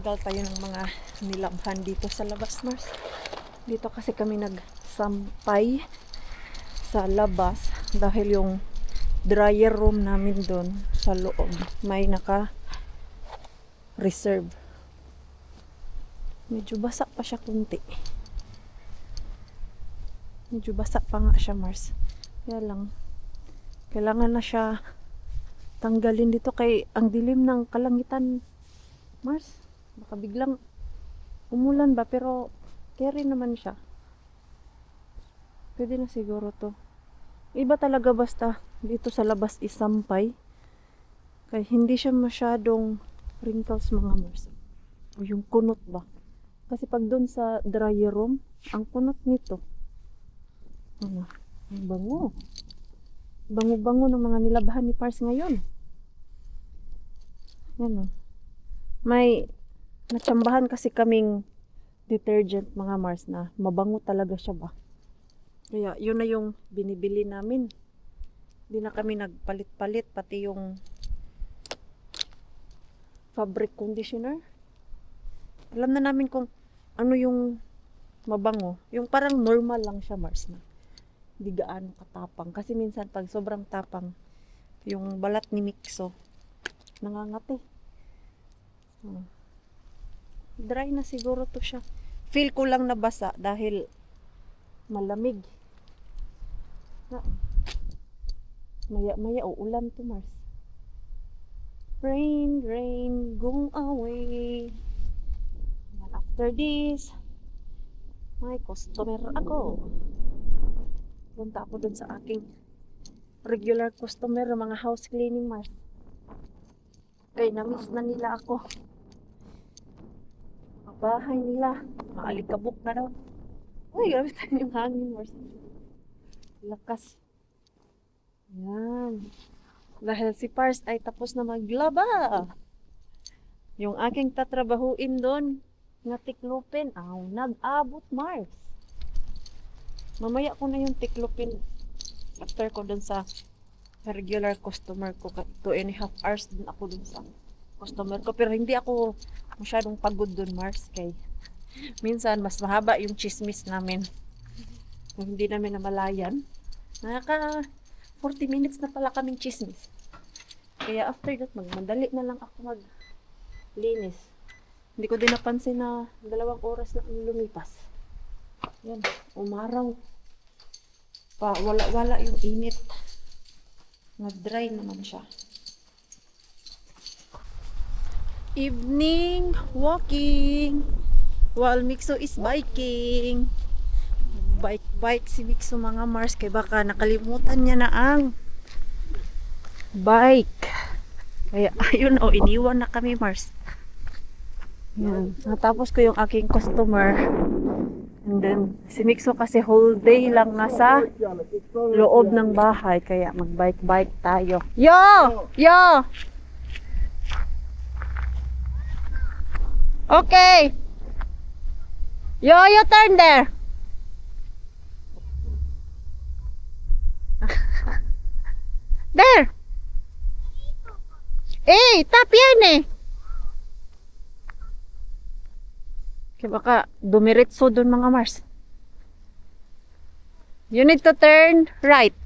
Tanggal tayo ng mga nilabhan dito sa labas, Mars. Dito kasi kami nagsampay sa labas dahil yung dryer room namin doon sa loob may naka-reserve. Medyo basa pa siya kunti. Medyo basa pa nga siya, Mars. Kaya lang, kailangan na siya tanggalin dito kay ang dilim ng kalangitan, Mars. Baka biglang umulan ba, pero carry naman siya. Pwede na siguro to. Iba talaga basta dito sa labas isampay. Kaya hindi siya masyadong wrinkles, mga Mars. O yung kunot ba. Kasi pag doon sa dryer room, ang kunot nito. Ano? Ang bango. Bango-bango ng mga nilabhan ni Pars ngayon. Yan o. May natsambahan kasi kaming detergent, mga Mars, na mabango talaga siya ba. Kaya yun na yung binibili namin. Hindi na kami nagpalit-palit, pati yung fabric conditioner. Alam na namin kung ano yung mabango. Yung parang normal lang siya, Mars, na hindi gaano katapang. Kasi minsan pag sobrang tapang, yung balat ni Mixo nangangati. Dry na siguro to siya. Feel ko lang nabasa dahil malamig. Maya uulan to, Mars. Rain, rain, go away. And after this, may customer ako. Punta ako dun sa aking regular customer, mga house cleaning, Mars. Kaya na-miss na nila ako. Bahay nila, maalikabok na daw. Uy, gamit tayo yung hangin, Mars. Lakas. Yan. Dahil si Pars ay tapos na maglaba. Yung aking tatrabahuin doon, nga tiklupin, nag-abot, Mars. Mamaya ko na yung tiklupin. After ko doon sa regular customer ko, 2.5 hours din ako doon sa customer ko. Pero hindi ako masyadong pagod doon, Mars. Kay minsan mas mahaba yung chismis namin. Kung hindi namin namalayan, nakaka 40 minutes na pala kaming chismis. Kaya after that, magmadali na lang ako maglinis. Hindi ko din napansin na 2 oras na lumipas. Yan, umaraw pa, wala yung init. Nag-dry naman siya. Evening walking while Mixo is biking. Bike si Mixo, mga Mars, kaya baka nakalimutan niya na ang bike. Kaya ayun, iniwan na kami, Mars. Yan. Natapos ko yung aking customer. And then, si Mixo kasi whole day lang nasa loob ng bahay. Kaya mag-bike tayo. Yo! Yo! Okay! Yo, you turn there! There! Tap yan eh! Kaya baka dumiritso dun, mga Mars. You need to turn right.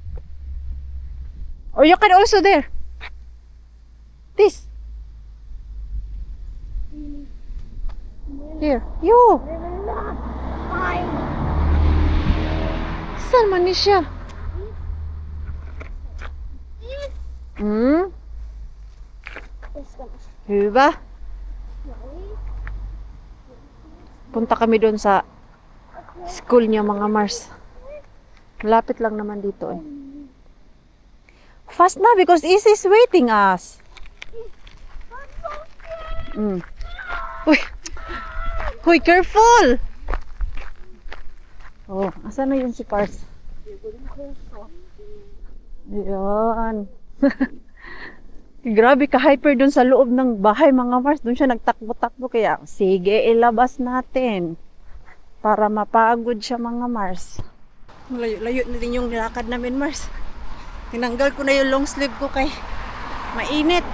Or you can also there. This. Here. You. Saan man ni siya? Diba? Punta kami doon sa school niya, mga Mars. Lapit lang naman dito eh. Fast na because Izzy is waiting us. Uy! Uy, careful! Oh, asan na yun si Pars? Ayan. Grabe ka-hyper dun sa loob ng bahay, mga Mars. Dun siya nagtakbo-takbo. Kaya, sige, ilabas natin. Para mapagod siya, mga Mars. Layo-layo na din yung nilakad namin, Mars. Tinanggal ko na yung long sleeve ko kay mainit.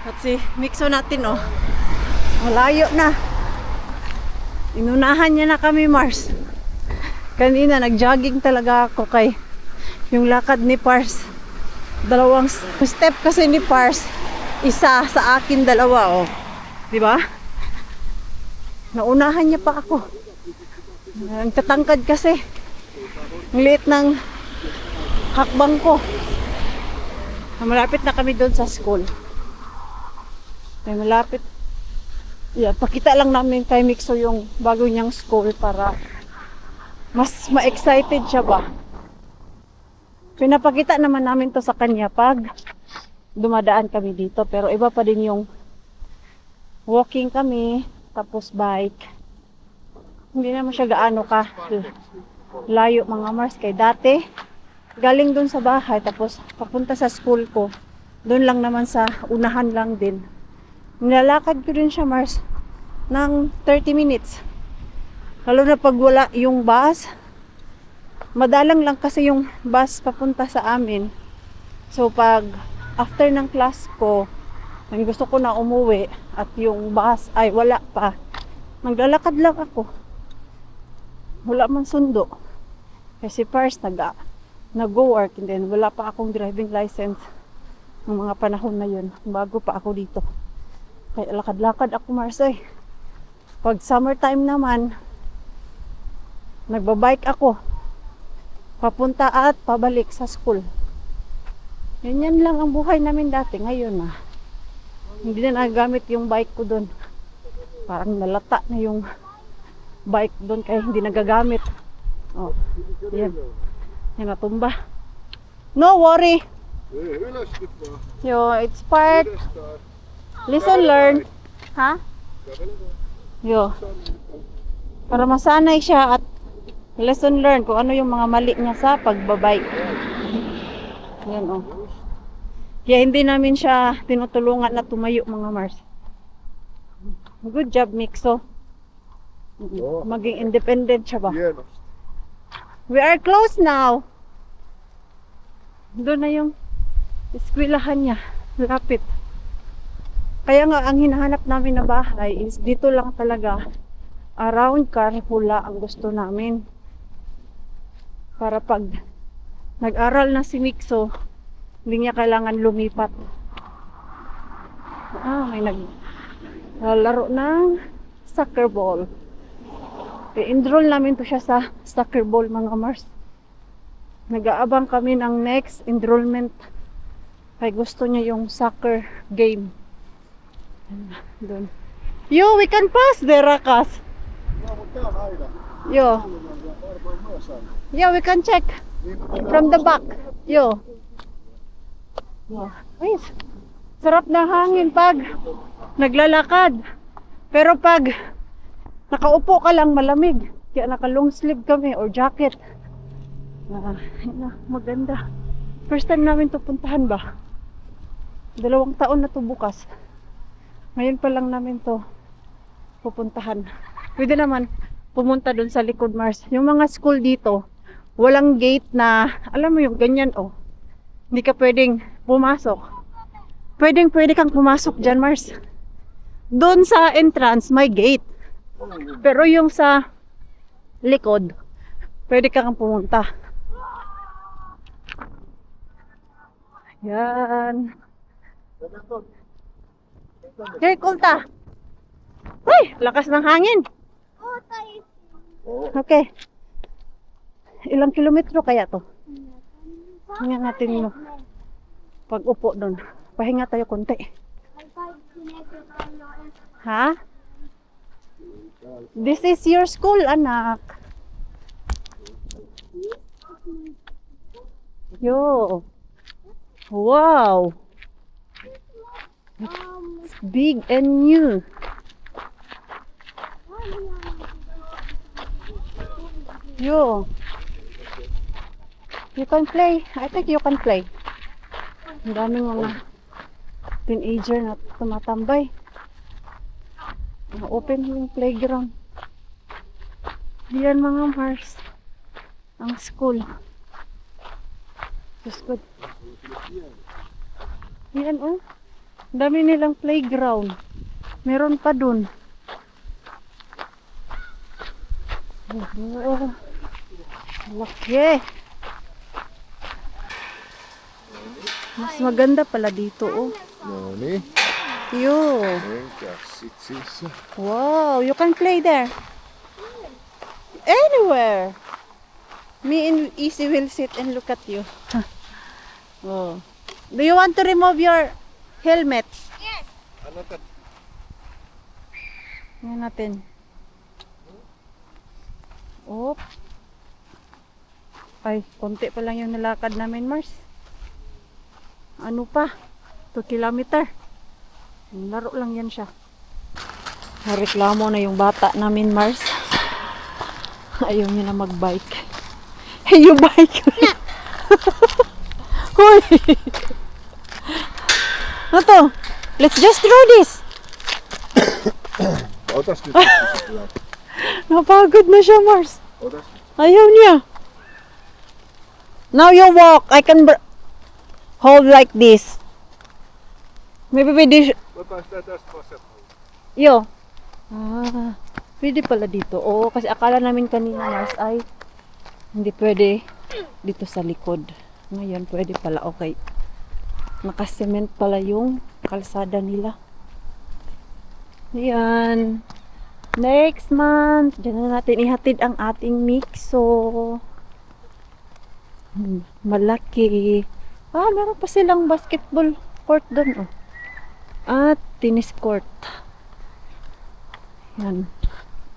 At si Mixo natin, Malayo na. Inunahan niya na kami, Mars. Kanina, nag-jogging talaga ako kay yung lakad ni Pars. Dalawang step kasi ni Pars. Isa sa akin, dalawa, oh. Diba? Naunahan niya pa ako. Ang tatangkad kasi. Ang liit ng hakbang ko. Malapit na kami doon sa school. Ay, malapit. Yeah, pakita lang namin kay Mixo yung bago niyang school para mas ma-excited siya ba. Pinapakita naman namin to sa kanya pag dumadaan kami dito. Pero iba pa din yung walking kami, tapos bike. Hindi naman siya gaano ka layo mga Mars. Kay dati, galing dun sa bahay, tapos papunta sa school ko. Doon lang naman sa unahan lang din. Nilalakad ko din siya, Mars, ng 30 minutes. Lalo na pag wala yung bus. Madalang lang kasi yung bus papunta sa amin. So pag after ng class ko, nang gusto ko na umuwi at yung bus ay wala pa, maglalakad lang ako. Wala man sundo. Kasi first nag-go-work and then wala pa akong driving license ng mga panahon na yun. Bago pa ako dito. Kaya lakad-lakad ako, Mars, eh. Pag summertime naman, nagbabike ako. Papunta at pabalik sa school. Ganyan lang ang buhay namin dati. Ngayon na. Hindi na nagamit yung bike ko doon. Parang nalata na yung bike doon kaya hindi nagagamit. Oh, yan. Yan natumba. No worry. Yo, it's part. Listen, learn. Ha? Yo. Para masanay siya at lesson learn kung ano yung mga mali niya sa pagbabike. Yan, oh. Kaya hindi namin siya tinutulungan na tumayo, mga Mars. Good job, Mixo. Maging independent siya ba? We are close now. Doon na yung eskwelahan niya. Lapit. Kaya nga, ang hinahanap namin na bahay is dito lang talaga. Around Carhula ang gusto namin. Para pag nag-aral na si Mixo, hindi niya kailangan lumipat. May naglalaro ng soccer ball. I-enroll namin to siya sa soccer ball, mga Mars. Nag-aabang kami ng next enrollment. Kaya gusto niya yung soccer game. Doon. Yo, we can pass there, Rakas. Yo. Yeah, we can check from the back. Yo. Ay, sarap na hangin pag naglalakad. Pero pag nakaupo ka lang, malamig. Kaya naka-long sleeve kami or jacket. Maganda. First time namin to puntahan ba? 2 taon na to bukas. Ngayon pa lang namin to pupuntahan. Pwede naman pumunta dun sa likod, Mars. Yung mga school dito, walang gate na, alam mo yung ganyan, oh. Hindi ka pwedeng pumasok. Pwede kang pumasok dyan, Mars. Doon sa entrance, may gate. Pero yung sa likod, pwede kang pumunta. Yan. Hey, kulta. Ay, lakas ng hangin. Okay. Ilang kilometro kaya to? Tingnan natin mo. Pag upo doon. Pahinga tayo konti. Ha? This is your school, anak. Yo. Wow. It's big and new. Yo. You can play. I think you can play. Ang daming mga teenager na tumatambay. Open yung playground. Diyan, mga Mars. Ang school. Just good. Diyan, oh. Dami nilang playground. Meron pa dun. Oh, laki. Mas maganda pala dito, oh. No niin, Yo. enkäs sit siis. Wow, you can play there. Anywhere. Me and Easy will sit and look at you. Oh. Do you want to remove your helmet? Anna tän. Yan natin. Oh. Ay, konti pa lang yung nalakad namin, Mars. Ano pa? 2 kilometer. Laro lang yan siya. Nareklamo na yung bata namin, Mars. Ayaw niya na mag-bike. Hey, you bike! Hoy! Ano to? Let's just throw this! Otas nyt. Napagod na siya, Mars. Otas. Ayaw niya. Now you walk. I can hold like this. Maybe pwede Ota sitä tästä vasemmalla. yo. Pwede pala dito. Oo, kasi akala namin kanina, Mars, ay hindi pwede dito sa likod. Ngayon, pwede pala. Okay. Nakasement pala yung kalsada nila. Ayan. Next month, dyan na natin ihatid ang ating mixo. Malaki. Meron pa silang basketball court doon, oh. At tennis court. Yan.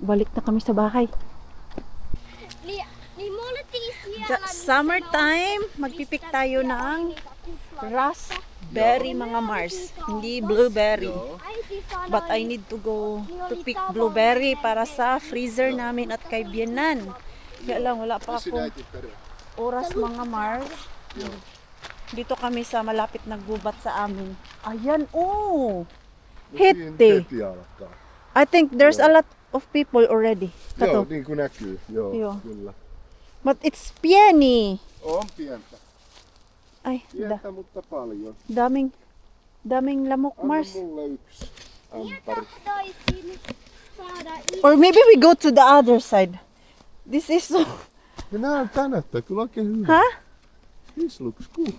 Balik na kami sa bahay. Summertime, magpipik tayo ng raspberry, mga Mars. Hindi blueberry. But I need to go to pick blueberry para sa freezer namin at kay Bienan. Kaya lang, wala pa akong oras, mga Mars. Dito kami sa malapit na gubat sa amin. Ayan, oh! Hete. Heti alkaa. I think there's a lot of people already. Joo, Kato. niin kuin näkyy. Joo, Joo. kyllä. But it's pieni. On pientä. Ay, Pientä, mutta paljon. daming lamok, Anna Mars. mulle yksi ämpäri. Or maybe we go to the other side. This is so... Ja nää kannattaa kyllä oikein hyvin. Huh? This looks good.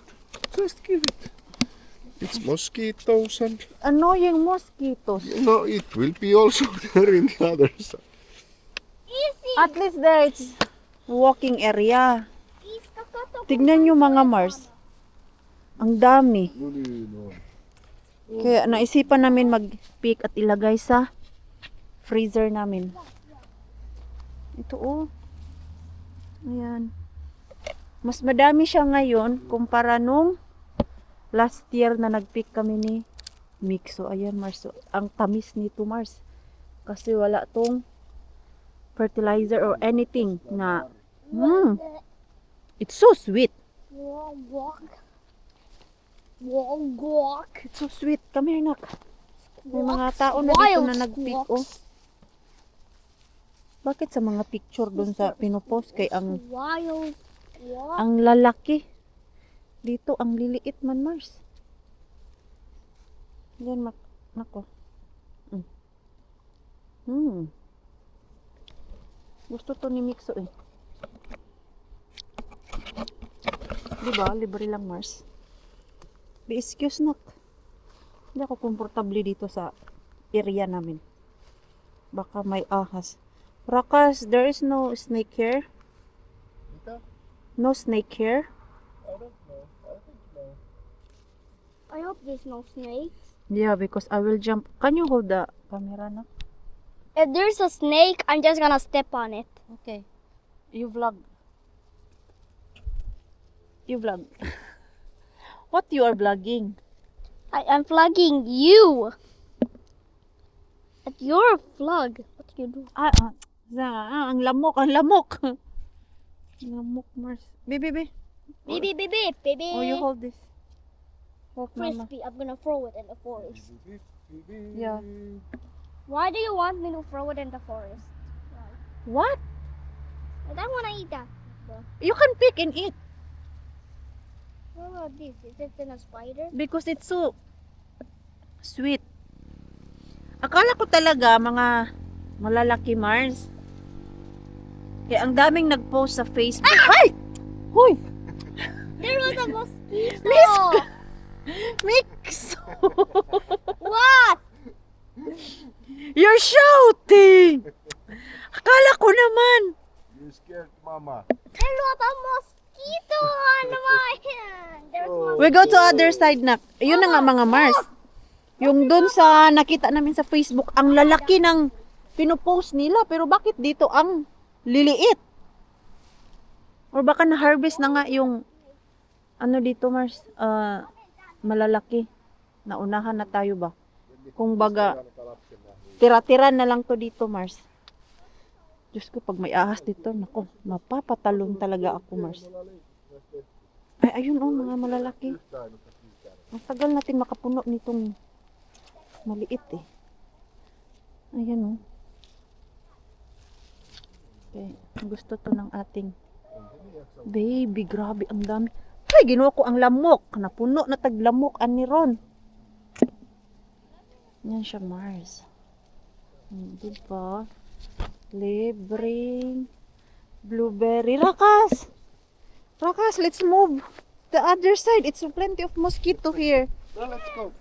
Just give it. It's mosquitoes and... Annoying mosquitoes. No, it will be also there in the other side. At least there it's walking area. Tignan nyo, mga Mars. Ang dami. No niin on. Kaya naisipan namin mag-pick at ilagay sa freezer namin. Ito, oh. Ayan. Mas madami siya ngayon kumpara nung last year na nag-pick kami ni Mixo. Ayan, Mars. So, ang tamis nito, Mars. Kasi wala tong fertilizer or anything na it's so sweet. It's so sweet. Come here, nak. May mga tao na dito na nag-pick, oh. Bakit sa mga picture dun sa pinopost kay ang lalaki? Dito ang liliit man, Mars. Yan, nako. Gusto to ni Mixo, eh. Diba? Libre lang, Mars. Be excuse, nak. Hindi ako komportable dito sa area namin. Baka may ahas. Rakas, there is no snake here. Mitä? No snake here. I don't know. I think no. I hope there's no snakes. Yeah, because I will jump. Can you hold the camera, nak? If there's a snake, I'm just gonna step on it. Okay. You vlog. You vlog. What you are vlogging? I am vlogging you. At your vlog. What do you do? Ang lamok, ang lamok. Lamok, Mars. Baby. Baby. Oh, you hold this. Hold, mama. Frisbee. I'm gonna throw it in the forest. Yeah. Why do you want me to throw it in the forest? What? I don't wanna eat that. You can pick and eat. What about this? Is it in a spider? Because it's so sweet. Akala ko talaga mga malalaki Mars. Kaya ang daming nag-post sa Facebook. Ay! Hoy! There was a mosquito. Mix! What? You're shouting! Akala ko naman. You scared mama. There was a mosquito on my hand. There's Oh. We go to other side na. Yun na nga mga Mars. Yung dun sa nakita namin sa Facebook, ang lalaki ng pinupost nila. Pero bakit dito ang liliit? Or baka na-harvest na nga yung ano dito Mars, malalaki. Naunahan na tayo ba? Kung baga, tira-tira na lang to dito Mars. Diyos ko, pag may ahas dito, nako, mapapatalon talaga ako Mars. Ay, ayun oh, mga malalaki. Ang tagal natin makapuno nitong maliit eh. Ayan oh. Okay, gusto to ng ating baby. Grabe, ang dami. Ay, ginawa ko ang lamok. Napuno na taglamok ani Ron. Yan siya, Mars. Diba? Libreng blueberry. Rakas! Rakas, let's move. The other side. It's plenty of mosquito here. Well, let's go.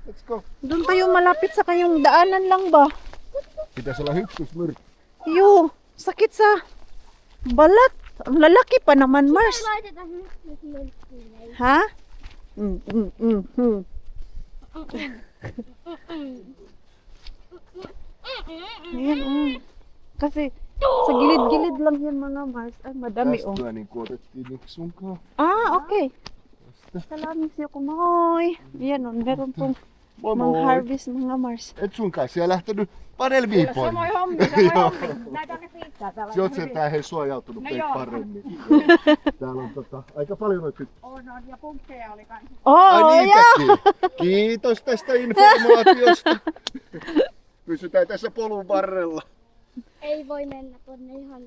Let's go. Doon tayo malapit sa kayong daanan lang ba? Pitäisi olla hyppysmyrkky. Yo, sakit sa balat. Ang lalaki pa naman, Mars. Ha? Ayan, Kasi sa gilid-gilid lang yan mga Mars. Ay, madami oh. Tästä niin kuin otettiin yksi sunkaan. Ah, okay. Salamin siya kumahoy. Ayan, meron pong Moi moi. mang-harvest mga Mars. Et sunkaan siellä lähtenyt panelmiipoon. Samoin hommi. Näitä on ne pizzaa täällä. Se on sentään hei suojautunut No teitä joo. paremmin. Täällä on aika paljon noita On, ja punkkeja oli kans. Ai Oh, niitäkin. Kiitos tästä informaatiosta. Pysytään tässä polun varrella. Ei voi mennä tonne ihan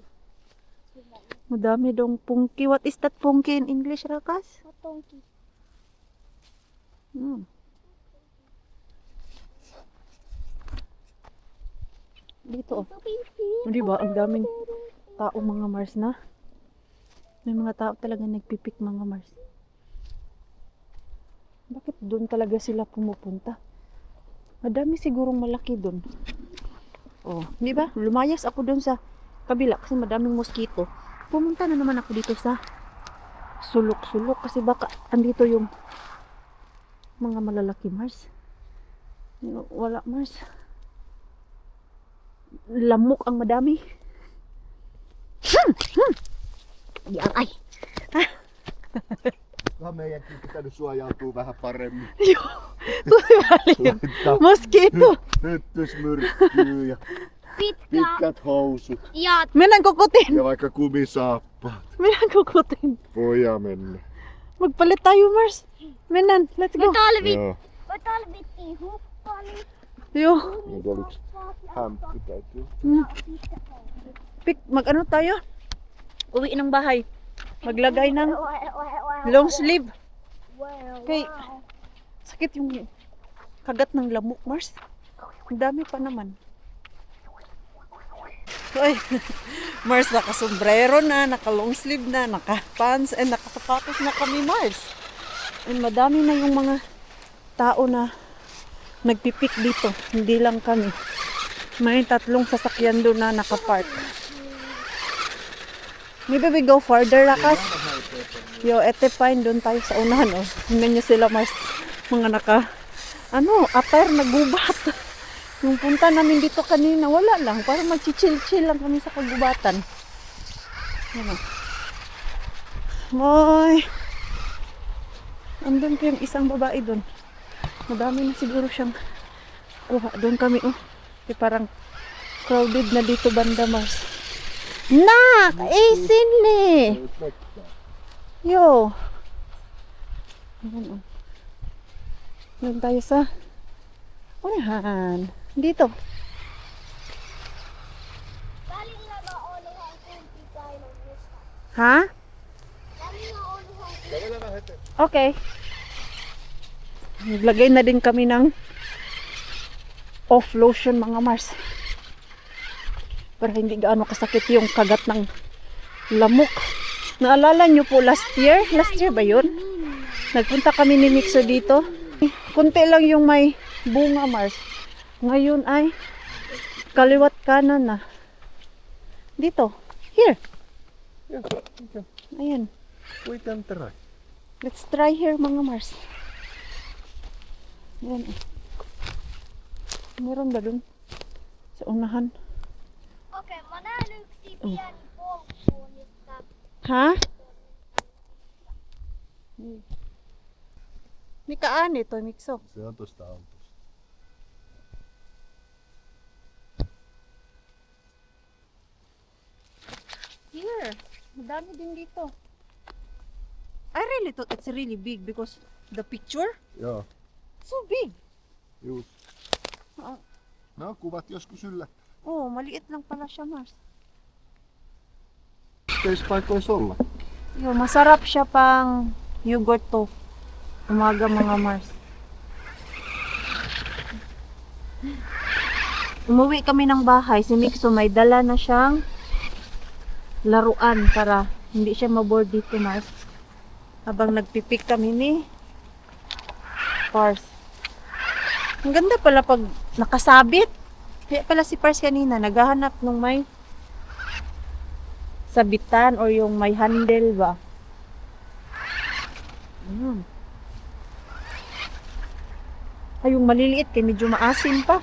madami dong pungki. What is that pungki in English, Rakas? kotonkin. Dito oh. Di ba? Ang daming tao mga Mars na. May mga tao talaga nagpipik mga Mars. Bakit doon talaga sila pumupunta? Madami sigurong malaki doon. Oh, di ba? Lumayas ako doon sa kabila kasi madaming mosquito. Pumunta na naman ako dito sa sulok-sulok kasi baka andito yung mga malalaki Mars. Wala Mars. Lamok ang madami. Yan ay. Vähän meidänkin pitänyt suojautua vähän paremmin. Mosquito. Hyppysmyrkkyy ja pitkät housut. Ja Mennään kukutin. Ja vaikka kumisaappaat. Mennään kukutin. Voidaan mennä. Magpalit tayo Mars. Mennään, let's go. Joo. me talvittiin huppani. Yo. Nyt oliks hämppi täytyy. Mag-ano tayo? Uwi ng bahay. Maglagay ng long sleeve. Okay. Sakit yung kagat ng lamok, Mars. Ang dami pa naman. Ay, Mars, naka-sombrero na, naka-long sleeve na, naka-pants, and naka-sapatos na kami, Mars. And madami na yung mga tao na nagpipik dito. Hindi lang kami. May 3 sasakyan doon na naka-park. Maybe we go further, Rakas. Yo, ete fine, doon tayo sa unahan, oh. Tingnan nyo sila, Mars. Mga attire na gubat. Yung punta namin dito kanina, wala lang. Parang mag-chill-chill lang kami sa kagubatan. Yan, oh. Moy. Andun pa yung isang babae doon. Madami na siguro siyang kuha. Doon kami, oh. Kasi parang crowded na dito banda, Mars. Nak! Isin ni! Yo! Ayan, oh. Doon tayo sa unahan. Dito. Ha? Okay. Naglagay na din kami ng off lotion mga Mars. Para hindi gaano kasakit yung kagat ng lamok. Naalala nyo po last year? Last year ba yun? Nagpunta kami ni Mixo dito. Kunti lang yung may bunga Mars. Ngayon ay kaliwat kanan na. Dito. Here. Yeah, okay. Ayan. Wait and try. Let's try here mga Mars. Ayan. Meron ba dun? Sa unahan. Okei, mä näen yksi pieni polku, mistä Ha? Mikä ääni toi Mikso? Se on tosta autosta. Here. Madami din dito. I really thought it's really big because the picture Joo, so big. just. Ah. No, kuvat joskus yllättää. Oh, maliit lang pala siya, Mars. Teis paikois olla. Yo, masarap siya pang yogurt to. Umaga mga Mars. Umuwi kami ng bahay. Si Mixo may dala na siyang laruan para hindi siya maboard dito, Mars. Habang nagpipik kami ni Pars. Ang ganda pala pag nakasabit. Kaya pala si Pars kanina naghahanap nung may sabitan or yung may handle ba. Ay, yung maliliit kay medyo maasim pa.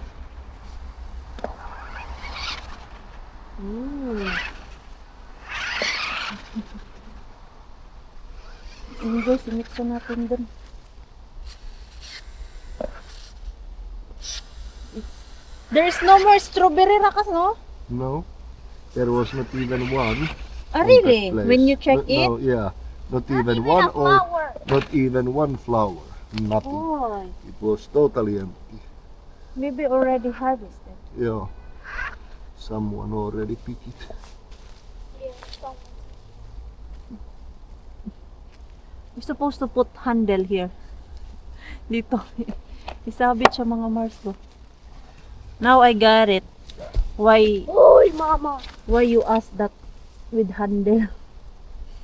Enjoy si Mixo natin dun. There's no more strawberry rakas, no? No, there was not even one. Ah, on really? that place. When you check it? No, yeah, not Not even even one a flower. not even one flower. Nothing. Oh, It was totally empty. maybe already harvested. Yeah, someone already picked it. We're supposed to put handle here. Dito. Isabit siya mga Mars ko. Now I got it. Why Oi, mama. you asked that with handle?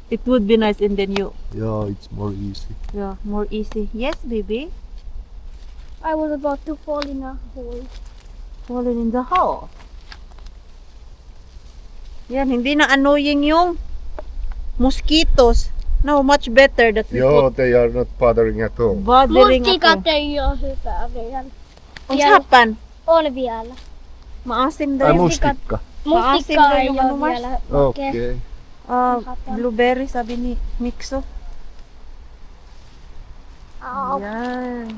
It would be nice and then you, Yeah, it's more easy. yeah, more easy. Yes, baby. I was about to fall in a hole. Fallen in the hole. Yan, hindi na annoying yung mosquitoes. No, much better that we Yeah, put they are not bothering at all. bothering ako. ei oo hyvä vielä. Usapan. On vielä. Maasim daw Ai yung mustikka. Maasim Mustikkaa daw ei yung oo ano, Mars. vielä. Okay. Blueberry, sabi ni Mixo. Au. Yan.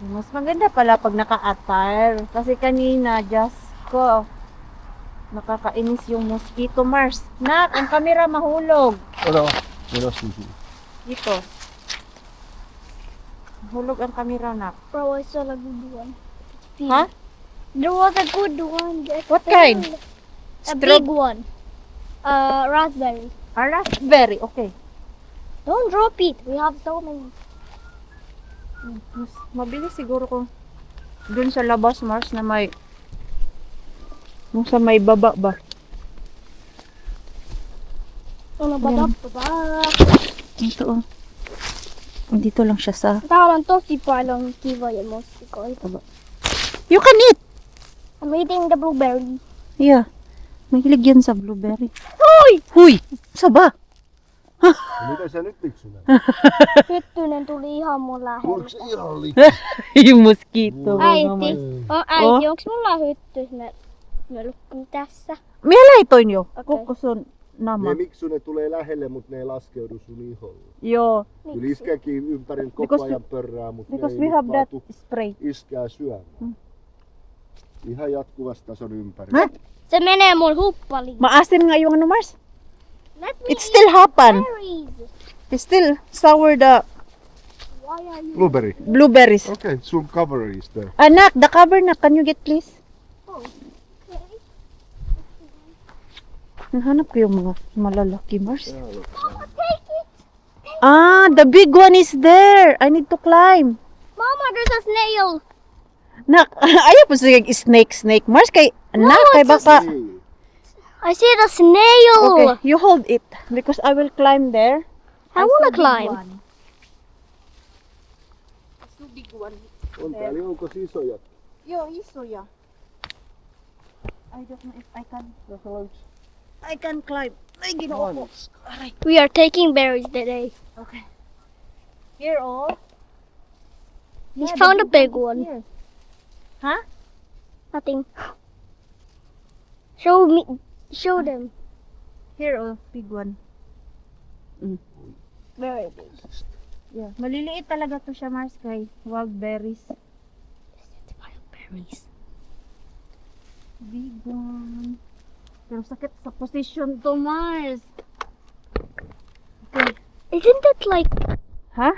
Mas maganda pala pag naka-attire. Kasi kanina, just ko, nakakainis yung mosquito, Mars. Nak, ang camera mahulog. Ano? Minus Dito. Mahulog ang camera, nak. Bro, I saw a good one. Ha? There was a good one. What kind? A big one. Raspberry. Ah, raspberry. Okay. Don't drop it. We have so many. Mas mabilis siguro kung dun sa labas, Mars, na may yung sa may baba ba? Ano ba Ayan. ba? Ito, oh. Dito lang siya sa... Täällä on tosi paljon kivoja mustikoita. You can eat! I'm eating the blueberry. Yeah. Mahilig yan sa blueberry. Oi! Huy! Saba! Mitä sä nyt Miksunen? Hyttynen tuli ihan mun Onko se lähelle. ihan liikaa? yung mosquito. Äiti, äiti, Oh. onks mulla hyttys mölkky tässä? Miela itoin jo. Okei. Kukusun nama. Ne Miksunen tulee lähelle, mutta ne ei laskeudu sun iholle. Joo. Kyllä iskäkin ympärillä koko Because ajan pörrää, mutta ne Because ei we nyt have that kaatu spray. iskää syömään. Ihan jatkuvasti tason ympäri. Hä? Se menee mun huppaliin. Maasim nga yung ano, Mars. Let me It still happen. berries. It still sour the Why are you... Blueberry. blueberries. Okay, sun cover is there. Anak, the cover na. Can you get please? Nahanap ko yung mga malalaki, Mars. Mama, take it. Ah, the big one is there. I need to climb. Mama, there's a snail. Nak, ayaw po sige snake. Mars kay, nak, kay baka. I see the snail. Okay, you hold it because I will climb there. I wanna climb. Big one. On täällä joukossa isoja. Joo, isoja. I don't know if I can climb. Ay, ginoo ko. Aray. We are taking berries today. Okay. Here, oh. He Yeah, found the a big one. Here. Huh? Nothing. Show me. Show them. Here, oh. Big one. Where it is? Yeah. Maliliit talaga to siya, Mars, kay wild berries. Berries. Big one. Pero sakit sa position to, Mars. Okay. Isn't it like? Ha?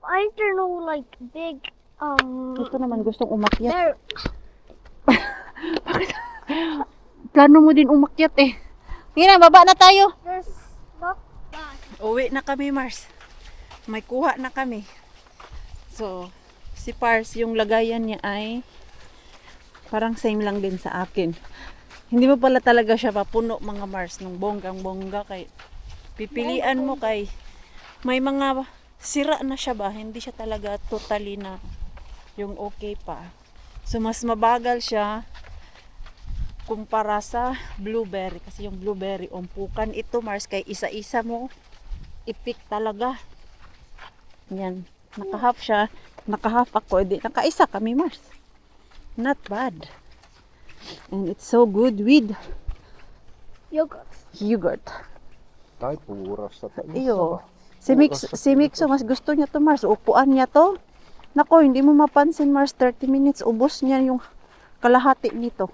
Why is there no like big Ito naman gustong umakyat. there? Plano mo din umakyat eh. Sige na, baba na tayo. There's not that. Uwi na kami, Mars. May kuha na kami. So, si Pars, yung lagayan niya ay parang same lang din sa akin. Hindi mo pala talaga siya papuno, mga Mars, ng bonggang-bongga. Kay pipilian mo kay may mga sira na siya ba? Hindi siya talaga totally na yung okay pa. So, mas mabagal siya kumpara sa blueberry. Kasi yung blueberry, umpukan ito, Mars, kay isa-isa mo ipik talaga. Yan. Naka-half siya. Naka-half ako. Edi, naka-isa kami, Mars. Not bad. And it's so good with Yogurt. yogurt. Tai puurosta. Iyo. Si Mixo, mas gusto niya to, Mars. Upuan niya to. Nako, hindi mo mapansin, Mars. 30 minutes. Ubos niya yung kalahati nito.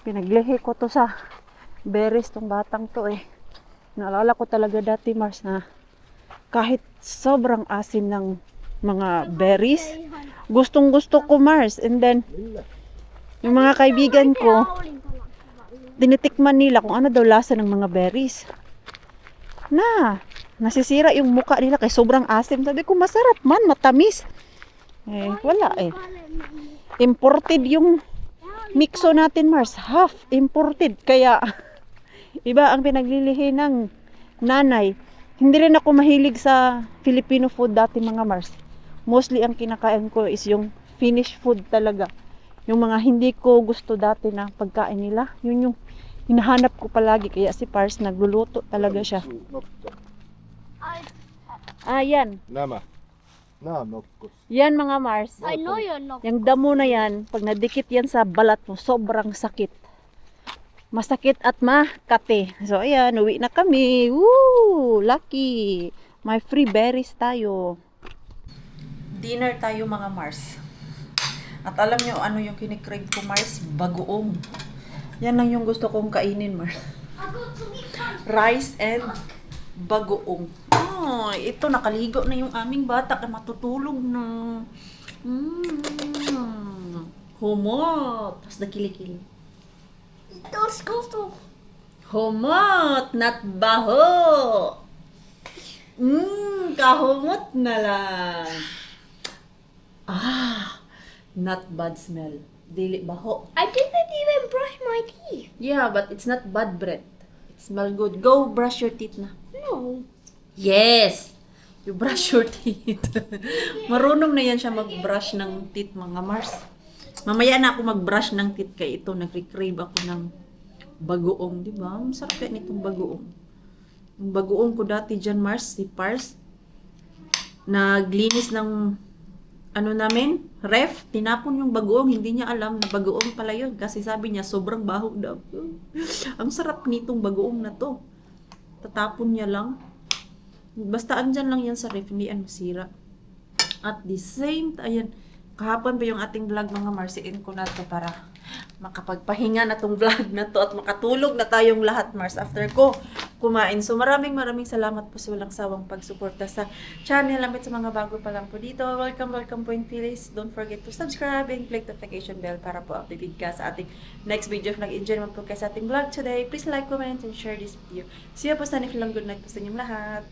Pinaglihi ko to sa berries tong batang to eh. Naalala ko talaga dati, Mars, na kahit sobrang asim ng mga berries, gustong gusto ko, Mars. And then, yung mga kaibigan ko, tinitikman nila kung ano daw lasa ng mga berries. Nasisira yung muka nila kay sobrang asim. Sabi ko, masarap man, matamis. Eh, wala eh. Imported yung Mixo natin, Mars. Half imported. Kaya, iba ang pinaglilihi ng nanay. Hindi rin ako mahilig sa Filipino food dati, mga Mars. Mostly ang kinakain ko is yung Finnish food talaga. Yung mga hindi ko gusto dati na pagkain nila, yun yung hinahanap ko palagi. Kaya si Pars nagluluto talaga siya. Yan. Nämä. Nämä on nokkos. Yan, mga Mars. I know you're not. Yung damo na yan, pag nadikit yan sa balat mo, sobrang sakit. Masakit at makate. So, ayan, uwi na kami. Woo! Lucky! May free berries tayo. Dinner tayo, mga Mars. At alam nyo ano yung kinikrave ko, Mars? Bagoong. Yan lang yung gusto kong kainin, Mars. Rice and bagoong. Oh, ito nakaligo na yung aming bata at matutulog na. Humot. Tapos nakilikili. Those gusto. Humot, not baho. Kahumot na lang. Not bad smell. Dili baho. I didn't even brush my teeth. Yeah, but it's not bad breath. It smell good. Go brush your teeth na. No. Yes! You brush your teeth. Marunong na yan siya mag-brush ng teeth, mga Mars. Mamaya na ako mag-brush ng teeth kay ito. Nag-crave ako ng bagoong. Diba? Masarap yan itong bagoong. Yung bagoong ko dati dyan, Mars, si Pars, naglinis ng namin, ref, tinapon yung bagoong. Hindi niya alam na bagoong pala yun. Kasi sabi niya, sobrang baho daw. Ang sarap nitong bagoong na to. Tatapon niya lang. Basta andyan lang yan sa ref, hindi yan masira. At the same time, ayan, kahapon pa yung ating vlog, mga Marsiin ko na to para makapagpahinga na tong vlog na to at makatulog na tayong lahat, Mars, after ko kumain. So maraming salamat po sa walang sawang pagsuporta sa channel. Lamit sa mga bago pa lang po dito. Welcome po, and please don't forget to subscribe and click the notification bell para po updated ka sa ating next video. If nag-enjoy naman po kayo sa ating vlog today, please like, comment, and share this video. See you po sa next vlog. Good night po sa inyong lahat.